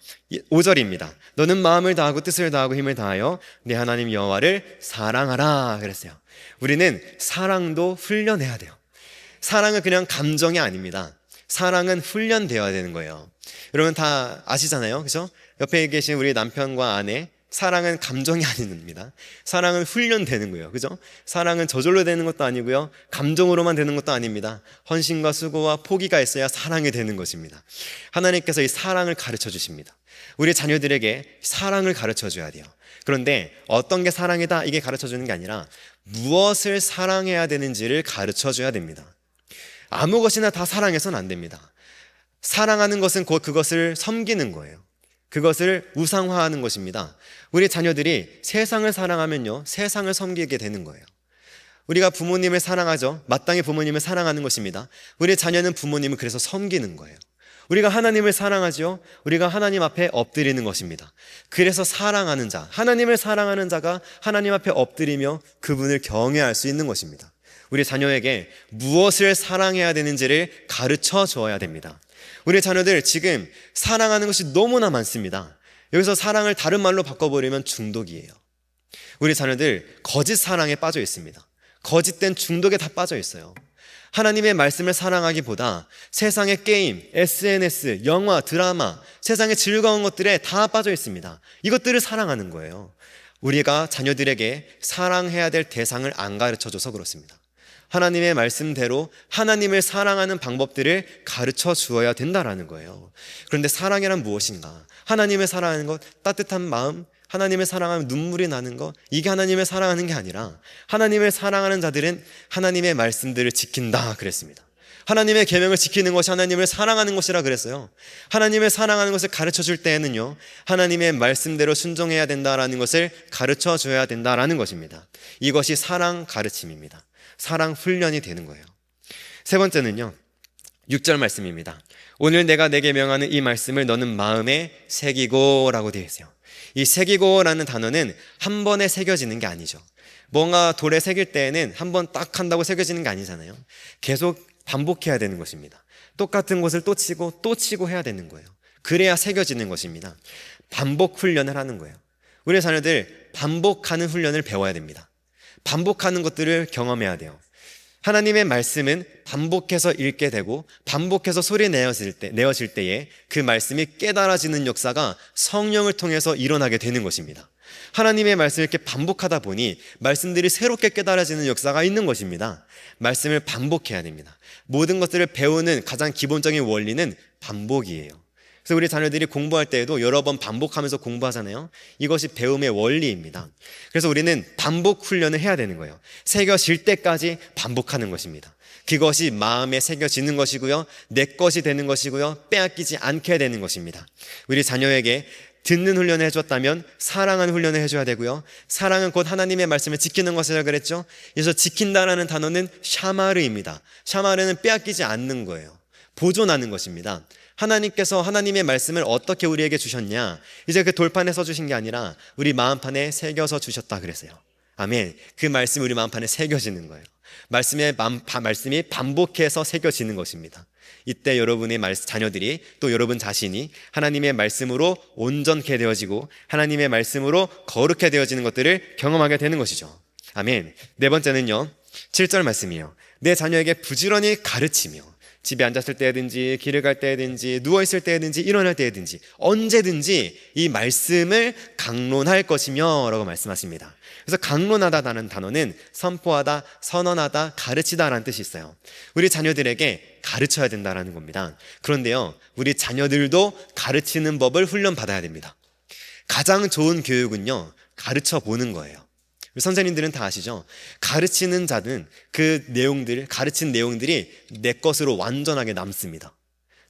5절입니다. 너는 마음을 다하고 뜻을 다하고 힘을 다하여 내 하나님 여호와를 사랑하라 그랬어요. 우리는 사랑도 훈련해야 돼요. 사랑은 그냥 감정이 아닙니다. 사랑은 훈련되어야 되는 거예요. 여러분 다 아시잖아요, 그렇죠? 옆에 계신 우리 남편과 아내, 사랑은 감정이 아닙니다. 사랑은 훈련되는 거예요. 그죠? 사랑은 저절로 되는 것도 아니고요, 감정으로만 되는 것도 아닙니다. 헌신과 수고와 포기가 있어야 사랑이 되는 것입니다. 하나님께서 이 사랑을 가르쳐 주십니다. 우리 자녀들에게 사랑을 가르쳐 줘야 돼요. 그런데 어떤 게 사랑이다 이게 가르쳐 주는 게 아니라 무엇을 사랑해야 되는지를 가르쳐 줘야 됩니다. 아무 것이나 다 사랑해서는 안 됩니다. 사랑하는 것은 곧 그것을 섬기는 거예요. 그것을 우상화하는 것입니다. 우리 자녀들이 세상을 사랑하면요, 세상을 섬기게 되는 거예요. 우리가 부모님을 사랑하죠. 마땅히 부모님을 사랑하는 것입니다. 우리 자녀는 부모님을 그래서 섬기는 거예요. 우리가 하나님을 사랑하죠. 우리가 하나님 앞에 엎드리는 것입니다. 그래서 사랑하는 자, 하나님을 사랑하는 자가 하나님 앞에 엎드리며 그분을 경외할 수 있는 것입니다. 우리 자녀에게 무엇을 사랑해야 되는지를 가르쳐 주어야 됩니다. 우리 자녀들 지금 사랑하는 것이 너무나 많습니다. 여기서 사랑을 다른 말로 바꿔버리면 중독이에요. 우리 자녀들 거짓 사랑에 빠져 있습니다. 거짓된 중독에 다 빠져 있어요. 하나님의 말씀을 사랑하기보다 세상의 게임, SNS, 영화, 드라마, 세상의 즐거운 것들에 다 빠져 있습니다. 이것들을 사랑하는 거예요. 우리가 자녀들에게 사랑해야 될 대상을 안 가르쳐줘서 그렇습니다. 하나님의 말씀대로 하나님을 사랑하는 방법들을 가르쳐 주어야 된다라는 거예요. 그런데 사랑이란 무엇인가? 하나님을 사랑하는 것, 따뜻한 마음, 하나님을 사랑하면 눈물이 나는 것, 이게 하나님을 사랑하는 게 아니라 하나님을 사랑하는 자들은 하나님의 말씀들을 지킨다 그랬습니다. 하나님의 계명을 지키는 것이 하나님을 사랑하는 것이라 그랬어요. 하나님을 사랑하는 것을 가르쳐 줄 때에는요, 하나님의 말씀대로 순종해야 된다라는 것을 가르쳐 줘야 된다라는 것입니다. 이것이 사랑 가르침입니다. 사랑 훈련이 되는 거예요. 세 번째는요, 6절 말씀입니다. 오늘 내가 내게 명하는 이 말씀을 너는 마음에 새기고 라고 되어 있어요. 이 새기고 라는 단어는 한 번에 새겨지는 게 아니죠. 뭔가 돌에 새길 때에는 한번 딱 한다고 새겨지는 게 아니잖아요. 계속 반복해야 되는 것입니다. 똑같은 곳을 또 치고 해야 되는 거예요. 그래야 새겨지는 것입니다. 반복 훈련을 하는 거예요. 우리 자녀들 반복하는 훈련을 배워야 됩니다. 반복하는 것들을 경험해야 돼요. 하나님의 말씀은 반복해서 읽게 되고 반복해서 소리 내어질 때에 그 말씀이 깨달아지는 역사가 성령을 통해서 일어나게 되는 것입니다. 하나님의 말씀을 이렇게 반복하다 보니 말씀들이 새롭게 깨달아지는 역사가 있는 것입니다. 말씀을 반복해야 됩니다. 모든 것들을 배우는 가장 기본적인 원리는 반복이에요. 그래서 우리 자녀들이 공부할 때에도 여러 번 반복하면서 공부하잖아요. 이것이 배움의 원리입니다. 그래서 우리는 반복 훈련을 해야 되는 거예요. 새겨질 때까지 반복하는 것입니다. 그것이 마음에 새겨지는 것이고요, 내 것이 되는 것이고요, 빼앗기지 않게 되는 것입니다. 우리 자녀에게 듣는 훈련을 해줬다면 사랑하는 훈련을 해줘야 되고요, 사랑은 곧 하나님의 말씀을 지키는 것이라고 그랬죠. 그래서 지킨다라는 단어는 샤마르입니다. 샤마르는 빼앗기지 않는 거예요. 보존하는 것입니다. 하나님께서 하나님의 말씀을 어떻게 우리에게 주셨냐, 이제 그 돌판에 써주신 게 아니라 우리 마음판에 새겨서 주셨다 그랬어요. 아멘. 그 말씀이 우리 마음판에 새겨지는 거예요. 말씀이 반복해서 새겨지는 것입니다. 이때 여러분의 자녀들이, 또 여러분 자신이 하나님의 말씀으로 온전케 되어지고 하나님의 말씀으로 거룩해 되어지는 것들을 경험하게 되는 것이죠. 아멘. 네 번째는요, 7절 말씀이에요. 내 자녀에게 부지런히 가르치며, 집에 앉았을 때든지 길을 갈 때든지 누워있을 때든지 일어날 때든지 언제든지 이 말씀을 강론할 것이며 라고 말씀하십니다. 그래서 강론하다라는 단어는 선포하다, 선언하다, 가르치다라는 뜻이 있어요. 우리 자녀들에게 가르쳐야 된다라는 겁니다. 그런데요, 우리 자녀들도 가르치는 법을 훈련받아야 됩니다. 가장 좋은 교육은요, 가르쳐 보는 거예요. 선생님들은 다 아시죠? 가르치는 자는 가르친 내용들이 내 것으로 완전하게 남습니다.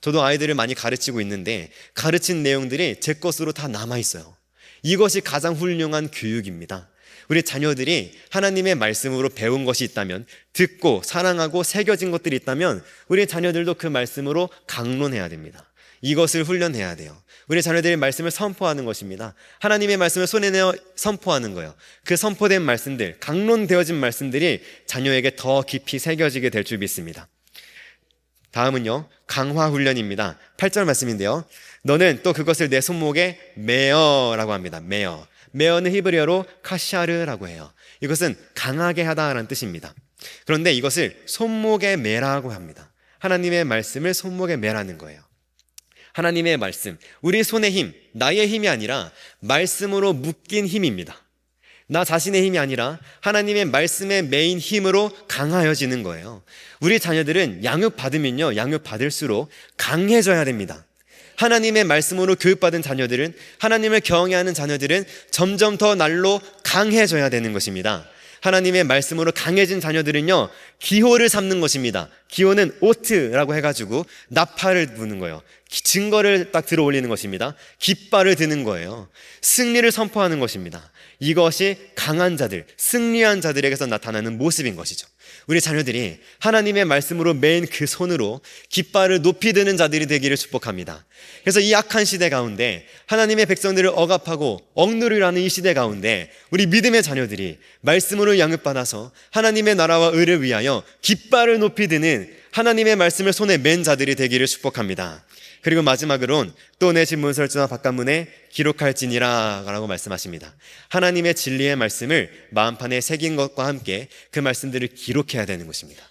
저도 아이들을 많이 가르치고 있는데 가르친 내용들이 제 것으로 다 남아있어요. 이것이 가장 훌륭한 교육입니다. 우리 자녀들이 하나님의 말씀으로 배운 것이 있다면, 듣고 사랑하고 새겨진 것들이 있다면 우리 자녀들도 그 말씀으로 강론해야 됩니다. 이것을 훈련해야 돼요. 우리 자녀들의 말씀을 선포하는 것입니다. 하나님의 말씀을 손에 내어 선포하는 거예요. 그 선포된 말씀들, 강론되어진 말씀들이 자녀에게 더 깊이 새겨지게 될 줄 믿습니다. 다음은요, 강화 훈련입니다. 8절 말씀인데요, 너는 또 그것을 내 손목에 매어라고 합니다. 매어는 히브리어로 카샤르라고 해요. 이것은 강하게 하다라는 뜻입니다. 그런데 이것을 손목에 매라고 합니다. 하나님의 말씀을 손목에 매라는 거예요. 하나님의 말씀, 우리 손의 힘, 나의 힘이 아니라 말씀으로 묶인 힘입니다. 나 자신의 힘이 아니라 하나님의 말씀에 매인 힘으로 강하여지는 거예요. 우리 자녀들은 양육받으면요, 양육받을수록 강해져야 됩니다. 하나님의 말씀으로 교육받은 자녀들은, 하나님을 경외하는 자녀들은 점점 더 날로 강해져야 되는 것입니다. 하나님의 말씀으로 강해진 자녀들은요, 기호를 삼는 것입니다. 기호는 오트라고 해가지고 나팔을 부는 거예요. 증거를 딱 들어 올리는 것입니다. 깃발을 드는 거예요. 승리를 선포하는 것입니다. 이것이 강한 자들, 승리한 자들에게서 나타나는 모습인 것이죠. 우리 자녀들이 하나님의 말씀으로 매인 그 손으로 깃발을 높이 드는 자들이 되기를 축복합니다. 그래서 이 악한 시대 가운데 하나님의 백성들을 억압하고 억누르라는 이 시대 가운데 우리 믿음의 자녀들이 말씀으로 양육받아서 하나님의 나라와 의를 위하여 깃발을 높이 드는 하나님의 말씀을 손에 맨 자들이 되기를 축복합니다. 그리고 마지막으론 또 내 집 문설주와 바깥문에 기록할지니라 라고 말씀하십니다. 하나님의 진리의 말씀을 마음판에 새긴 것과 함께 그 말씀들을 기록해야 되는 것입니다.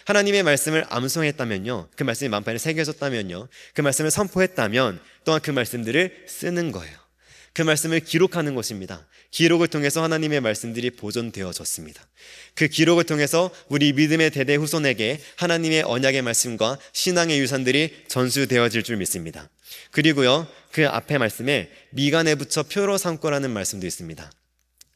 하나님의 말씀을 암송했다면요, 그 말씀이 마음판에 새겨졌다면요, 그 말씀을 선포했다면 또한 그 말씀들을 쓰는 거예요. 그 말씀을 기록하는 것입니다. 기록을 통해서 하나님의 말씀들이 보존되어졌습니다. 그 기록을 통해서 우리 믿음의 대대 후손에게 하나님의 언약의 말씀과 신앙의 유산들이 전수되어질 줄 믿습니다. 그리고요, 그 앞에 말씀에 미간에 붙여 표로 삼고라는 말씀도 있습니다.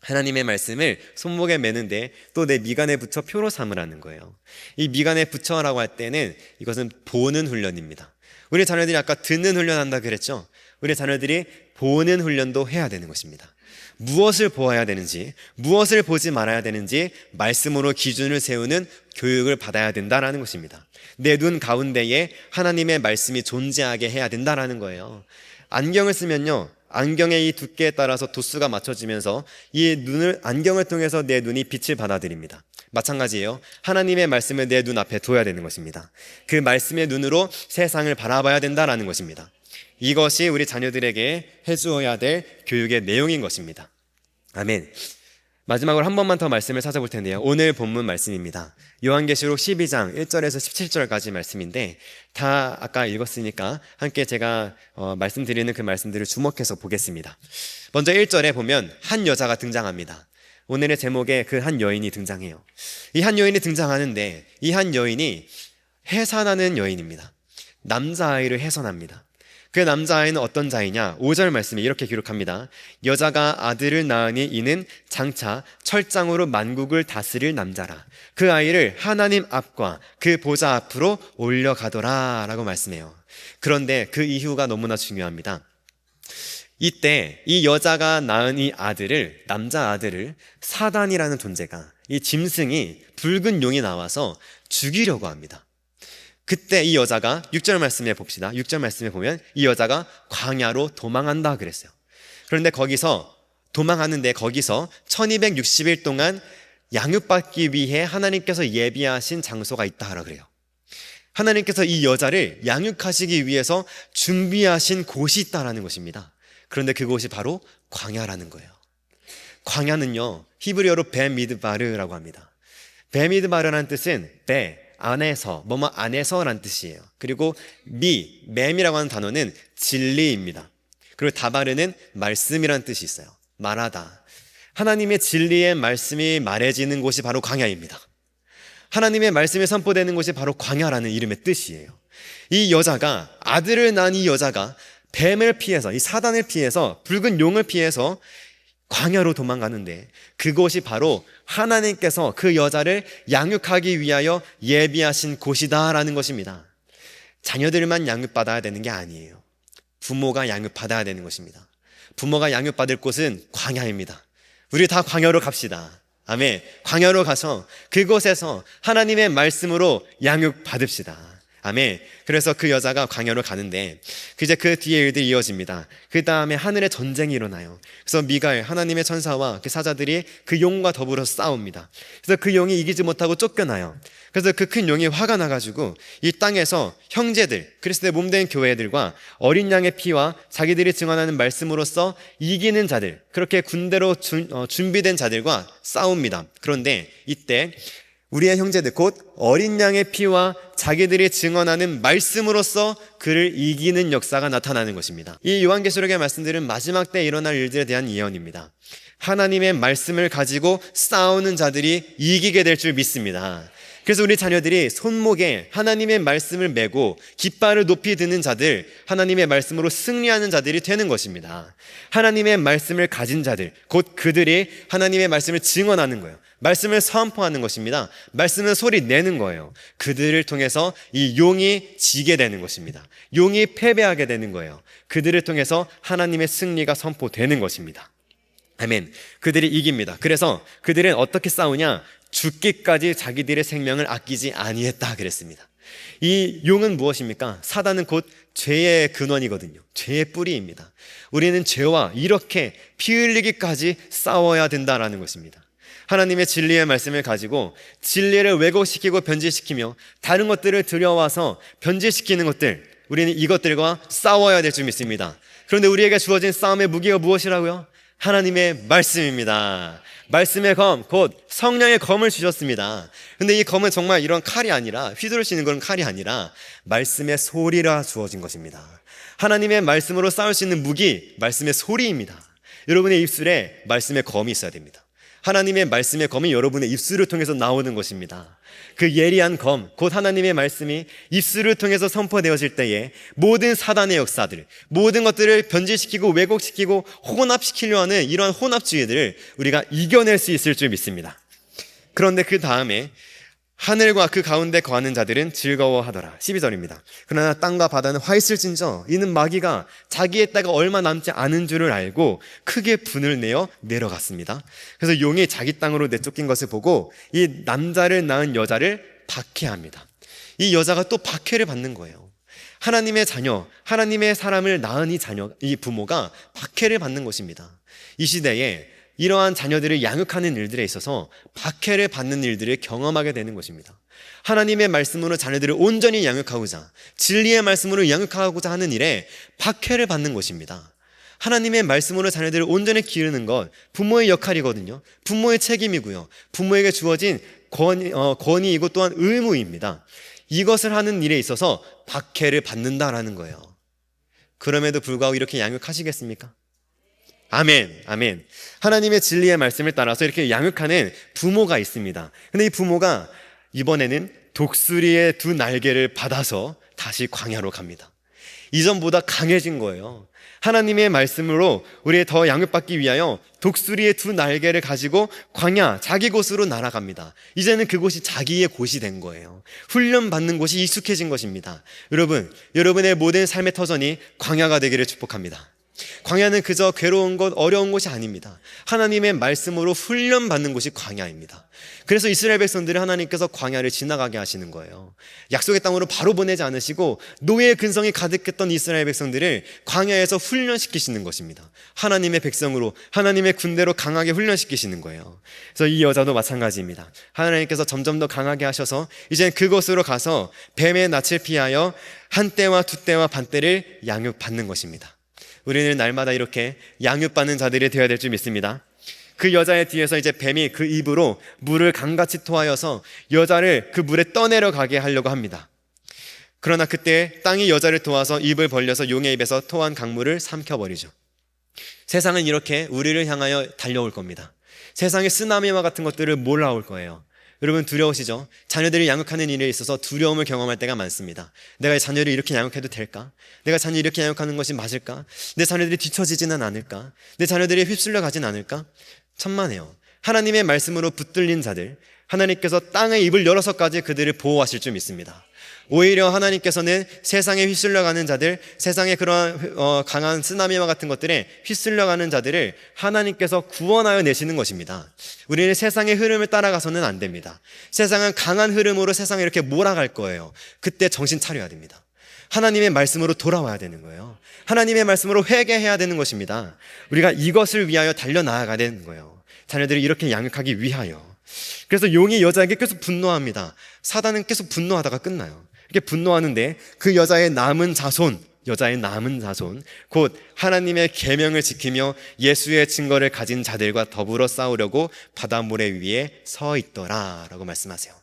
하나님의 말씀을 손목에 매는데 또 내 미간에 붙여 표로 삼으라는 거예요. 이 미간에 붙여라고 할 때는 이것은 보는 훈련입니다. 우리 자녀들이 아까 듣는 훈련한다 그랬죠? 우리 자녀들이 보는 훈련도 해야 되는 것입니다. 무엇을 보아야 되는지, 무엇을 보지 말아야 되는지 말씀으로 기준을 세우는 교육을 받아야 된다는 것입니다. 내 눈 가운데에 하나님의 말씀이 존재하게 해야 된다는 거예요. 안경을 쓰면요, 안경의 이 두께에 따라서 도수가 맞춰지면서 이 안경을 통해서 내 눈이 빛을 받아들입니다. 마찬가지예요. 하나님의 말씀을 내 눈앞에 둬야 되는 것입니다. 그 말씀의 눈으로 세상을 바라봐야 된다라는 것입니다. 이것이 우리 자녀들에게 해주어야 될 교육의 내용인 것입니다. 아멘. 마지막으로 한 번만 더 말씀을 찾아볼 텐데요. 오늘 본문 말씀입니다. 요한계시록 12장 1절에서 17절까지 말씀인데 다 아까 읽었으니까 함께 제가 말씀드리는 그 말씀들을 주목해서 보겠습니다. 먼저 1절에 보면 한 여자가 등장합니다. 오늘의 제목에 그 한 여인이 등장해요. 이 한 여인이 등장하는데 이 한 여인이 해산하는 여인입니다. 남자아이를 해산합니다. 그 남자아이는 어떤 자이냐? 5절 말씀에 이렇게 기록합니다. 여자가 아들을 낳으니 이는 장차 철장으로 만국을 다스릴 남자라. 그 아이를 하나님 앞과 그 보좌 앞으로 올려가더라 라고 말씀해요. 그런데 그 이유가 너무나 중요합니다. 이때 이 여자가 낳은 이 아들을, 남자 아들을 사단이라는 존재가, 이 짐승이, 붉은 용이 나와서 죽이려고 합니다. 그때 이 여자가 6절 말씀에 봅시다. 6절 말씀에 보면 이 여자가 광야로 도망한다 그랬어요. 그런데 거기서 도망하는데 거기서 1260일 동안 양육받기 위해 하나님께서 예비하신 장소가 있다 하라 그래요. 하나님께서 이 여자를 양육하시기 위해서 준비하신 곳이 있다라는 것입니다. 그런데 그곳이 바로 광야라는 거예요. 광야는요, 히브리어로 베미드바르라고 합니다. 베미드바르라는 뜻은 안에서, 뭐뭐 안에서란 뜻이에요. 그리고 맴이라고 하는 단어는 진리입니다. 그리고 다바르는 말씀이라는 뜻이 있어요. 말하다. 하나님의 진리의 말씀이 말해지는 곳이 바로 광야입니다. 하나님의 말씀이 선포되는 곳이 바로 광야라는 이름의 뜻이에요. 이 여자가, 아들을 낳은 이 여자가 뱀을 피해서, 이 사단을 피해서, 붉은 용을 피해서 광야로 도망가는데 그곳이 바로 하나님께서 그 여자를 양육하기 위하여 예비하신 곳이다라는 것입니다. 자녀들만 양육받아야 되는 게 아니에요. 부모가 양육받아야 되는 것입니다. 부모가 양육받을 곳은 광야입니다. 우리 다 광야로 갑시다. 아멘. 광야로 가서 그곳에서 하나님의 말씀으로 양육받읍시다. 아멘. 그래서 그 여자가 광야로 가는데 이제 그 뒤에 일들이 이어집니다. 그 다음에 하늘에 전쟁이 일어나요. 그래서 미가엘, 하나님의 천사와 그 사자들이 그 용과 더불어 싸웁니다. 그래서 그 용이 이기지 못하고 쫓겨나요. 그래서 그 큰 용이 화가 나가지고 이 땅에서 형제들, 그리스도의 몸된 교회들과 어린 양의 피와 자기들이 증언하는 말씀으로써 이기는 자들, 그렇게 군대로 준비된 자들과 싸웁니다. 그런데 이때 우리의 형제들, 곧 어린 양의 피와 자기들이 증언하는 말씀으로써 그를 이기는 역사가 나타나는 것입니다. 이 요한계시록의 말씀들은 마지막 때 일어날 일들에 대한 예언입니다. 하나님의 말씀을 가지고 싸우는 자들이 이기게 될 줄 믿습니다. 그래서 우리 자녀들이 손목에 하나님의 말씀을 메고 깃발을 높이 드는 자들, 하나님의 말씀으로 승리하는 자들이 되는 것입니다. 하나님의 말씀을 가진 자들, 곧 그들이 하나님의 말씀을 증언하는 거예요. 말씀을 선포하는 것입니다. 말씀은 소리 내는 거예요. 그들을 통해서 이 용이 지게 되는 것입니다. 용이 패배하게 되는 거예요. 그들을 통해서 하나님의 승리가 선포되는 것입니다. 아멘. 그들이 이깁니다. 그래서 그들은 어떻게 싸우냐? 죽기까지 자기들의 생명을 아끼지 아니했다 그랬습니다. 이 용은 무엇입니까? 사단은 곧 죄의 근원이거든요. 죄의 뿌리입니다. 우리는 죄와 이렇게 피 흘리기까지 싸워야 된다라는 것입니다. 하나님의 진리의 말씀을 가지고 진리를 왜곡시키고 변질시키며 다른 것들을 들여와서 변질시키는 것들, 우리는 이것들과 싸워야 될 줄 믿습니다. 그런데 우리에게 주어진 싸움의 무기가 무엇이라고요? 하나님의 말씀입니다. 말씀의 검, 곧 성령의 검을 주셨습니다. 근데 이 검은 정말 이런 칼이 아니라, 휘두를 수 있는 그런 칼이 아니라 말씀의 소리라 주어진 것입니다. 하나님의 말씀으로 싸울 수 있는 무기, 말씀의 소리입니다. 여러분의 입술에 말씀의 검이 있어야 됩니다. 하나님의 말씀의 검이 여러분의 입술을 통해서 나오는 것입니다. 그 예리한 검, 곧 하나님의 말씀이 입술을 통해서 선포되어질 때에 모든 사단의 역사들, 모든 것들을 변질시키고 왜곡시키고 혼합시키려 하는 이러한 혼합주의들을 우리가 이겨낼 수 있을 줄 믿습니다. 그런데 그 다음에 하늘과 그 가운데 거하는 자들은 즐거워하더라. 12절입니다. 그러나 땅과 바다는 화 있을진저 이는 마귀가 자기의 때가 얼마 남지 않은 줄을 알고 크게 분을 내어 내려갔습니다. 그래서 용이 자기 땅으로 내쫓긴 것을 보고 이 남자를 낳은 여자를 박해합니다. 이 여자가 또 박해를 받는 거예요. 하나님의 자녀, 하나님의 사람을 낳은 이 부모가 박해를 받는 것입니다. 이 시대에 이러한 자녀들을 양육하는 일들에 있어서 박해를 받는 일들을 경험하게 되는 것입니다. 하나님의 말씀으로 자녀들을 온전히 양육하고자, 진리의 말씀으로 양육하고자 하는 일에 박해를 받는 것입니다. 하나님의 말씀으로 자녀들을 온전히 기르는 것, 부모의 역할이거든요. 부모의 책임이고요. 부모에게 주어진 권위이고 또한 의무입니다. 이것을 하는 일에 있어서 박해를 받는다라는 거예요. 그럼에도 불구하고 이렇게 양육하시겠습니까? 아멘, 아멘. 하나님의 진리의 말씀을 따라서 이렇게 양육하는 부모가 있습니다. 근데 이 부모가 이번에는 독수리의 두 날개를 받아서 다시 광야로 갑니다. 이전보다 강해진 거예요. 하나님의 말씀으로 우리의 더 양육받기 위하여 독수리의 두 날개를 가지고 광야, 자기 곳으로 날아갑니다. 이제는 그곳이 자기의 곳이 된 거예요. 훈련받는 곳이 익숙해진 것입니다. 여러분의 모든 삶의 터전이 광야가 되기를 축복합니다. 광야는 그저 괴로운 것, 어려운 곳이 아닙니다. 하나님의 말씀으로 훈련받는 곳이 광야입니다. 그래서 이스라엘 백성들을 하나님께서 광야를 지나가게 하시는 거예요. 약속의 땅으로 바로 보내지 않으시고 노예의 근성이 가득했던 이스라엘 백성들을 광야에서 훈련시키시는 것입니다. 하나님의 백성으로, 하나님의 군대로 강하게 훈련시키시는 거예요. 그래서 이 여자도 마찬가지입니다. 하나님께서 점점 더 강하게 하셔서 이제 그곳으로 가서 뱀의 낯을 피하여 한 때와 두 때와 반 때를 양육받는 것입니다. 우리는 날마다 이렇게 양육받는 자들이 되어야 될 줄 믿습니다. 그 여자의 뒤에서 이제 뱀이 그 입으로 물을 강같이 토하여서 여자를 그 물에 떠내려 가게 하려고 합니다. 그러나 그때 땅이 여자를 도와서 입을 벌려서 용의 입에서 토한 강물을 삼켜버리죠. 세상은 이렇게 우리를 향하여 달려올 겁니다. 세상의 쓰나미와 같은 것들을 몰아올 거예요. 여러분 두려우시죠? 자녀들을 양육하는 일에 있어서 두려움을 경험할 때가 많습니다. 내가 자녀를 이렇게 양육해도 될까? 내가 자녀를 이렇게 양육하는 것이 맞을까? 내 자녀들이 뒤처지지는 않을까? 내 자녀들이 휩쓸려 가진 않을까? 천만에요. 하나님의 말씀으로 붙들린 자들, 하나님께서 땅의 입을 열어서까지 그들을 보호하실 줄 믿습니다. 오히려 하나님께서는 세상에 휩쓸려가는 자들, 세상의 그러한 강한 쓰나미와 같은 것들에 휩쓸려가는 자들을 하나님께서 구원하여 내시는 것입니다. 우리는 세상의 흐름을 따라가서는 안 됩니다. 세상은 강한 흐름으로 세상에 이렇게 몰아갈 거예요. 그때 정신 차려야 됩니다. 하나님의 말씀으로 돌아와야 되는 거예요. 하나님의 말씀으로 회개해야 되는 것입니다. 우리가 이것을 위하여 달려나아가야 되는 거예요. 자녀들을 이렇게 양육하기 위하여. 그래서 용이 여자에게 계속 분노합니다. 사단은 계속 분노하다가 끝나요. 이렇게 분노하는데 그 여자의 남은 자손, 곧 하나님의 계명을 지키며 예수의 증거를 가진 자들과 더불어 싸우려고 바다 모래 위에 서 있더라 라고 말씀하세요.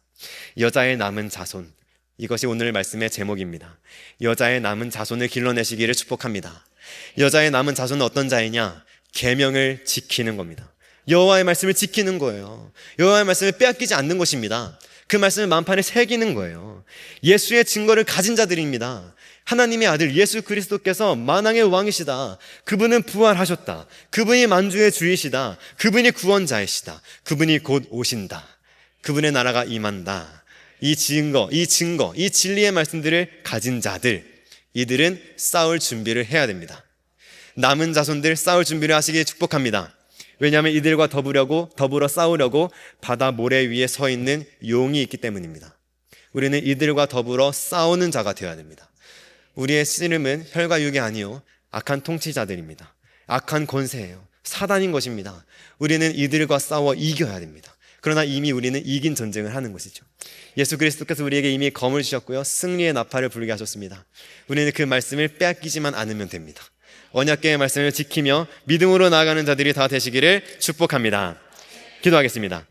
여자의 남은 자손, 이것이 오늘 말씀의 제목입니다. 여자의 남은 자손을 길러내시기를 축복합니다. 여자의 남은 자손은 어떤 자이냐? 계명을 지키는 겁니다. 여호와의 말씀을 지키는 거예요. 여호와의 말씀을 빼앗기지 않는 것입니다. 그 말씀을 마음판에 새기는 거예요. 예수의 증거를 가진 자들입니다. 하나님의 아들 예수 그리스도께서 만왕의 왕이시다. 그분은 부활하셨다. 그분이 만주의 주이시다. 그분이 구원자이시다. 그분이 곧 오신다. 그분의 나라가 임한다. 이 증거, 이 진리의 말씀들을 가진 자들, 이들은 싸울 준비를 해야 됩니다. 남은 자손들 싸울 준비를 하시기에 축복합니다. 왜냐하면 이들과 더불어 싸우려고 바다 모래 위에 서 있는 용이 있기 때문입니다. 우리는 이들과 더불어 싸우는 자가 되어야 됩니다. 우리의 씨름은 혈과 육이 아니요 악한 통치자들입니다. 악한 권세예요. 사단인 것입니다. 우리는 이들과 싸워 이겨야 됩니다. 그러나 이미 우리는 이긴 전쟁을 하는 것이죠. 예수 그리스도께서 우리에게 이미 검을 주셨고요, 승리의 나팔을 불게 하셨습니다. 우리는 그 말씀을 빼앗기지만 않으면 됩니다. 언약궤의 말씀을 지키며 믿음으로 나아가는 자들이 다 되시기를 축복합니다. 기도하겠습니다.